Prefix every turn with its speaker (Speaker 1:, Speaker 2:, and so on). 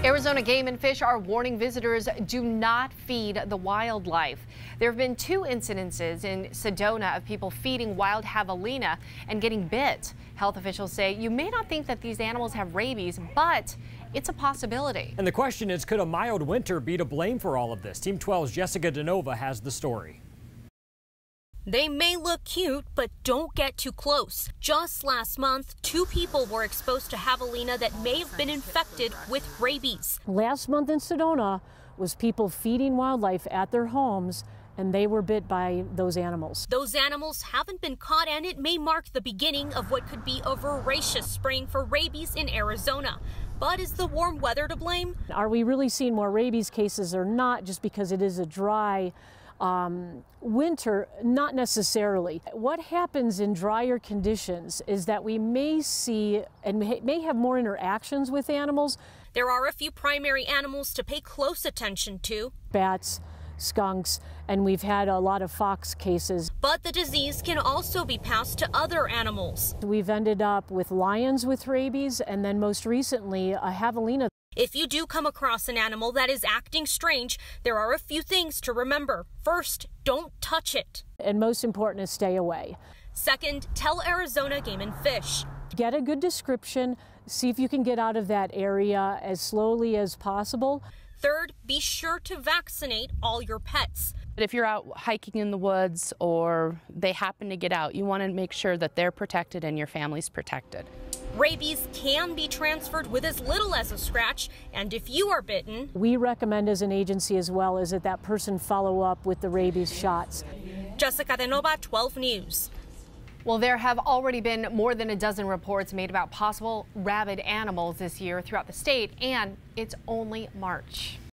Speaker 1: Arizona Game and Fish are warning visitors do not feed the wildlife. There have been 2 incidences in Sedona of people feeding wild javelina and getting bit. Health officials say you may not think that these animals have rabies, but it's a possibility.
Speaker 2: And the question is, could a mild winter be to blame for all of this? Team 12's Jessica DeNova has the story.
Speaker 3: They may look cute, but don't get too close. Just last month, 2 people were exposed to javelina that may have been infected with rabies.
Speaker 4: Last month in Sedona was people feeding wildlife at their homes, and they were bit by those animals.
Speaker 3: Those animals haven't been caught, and it may mark the beginning of what could be a voracious spring for rabies in Arizona. But is the warm weather to blame?
Speaker 4: Are we really seeing more rabies cases or not, just because it is a dry winter? Not necessarily. What happens in drier conditions is that we may see and may have more interactions with animals.
Speaker 3: There are a few primary animals to pay close attention to.
Speaker 4: Bats, skunks, and we've had a lot of fox cases.
Speaker 3: But the disease can also be passed to other animals.
Speaker 4: We've ended up with lions with rabies, and then most recently a javelina.
Speaker 3: If you do come across an animal that is acting strange, there are a few things to remember. First, don't touch it.
Speaker 4: And most important is stay away.
Speaker 3: Second, tell Arizona Game and Fish.
Speaker 4: Get a good description. See if you can get out of that area as slowly as possible.
Speaker 3: Third, be sure to vaccinate all your pets.
Speaker 5: But if you're out hiking in the woods or they happen to get out, you want to make sure that they're protected and your family's protected.
Speaker 3: Rabies can be transferred with as little as a scratch, and if you are bitten,
Speaker 4: we recommend as an agency as well is that person follow up with the rabies shots.
Speaker 3: Jessica DeNova, 12 News.
Speaker 1: Well, there have already been more than a dozen reports made about possible rabid animals this year throughout the state, and it's only March.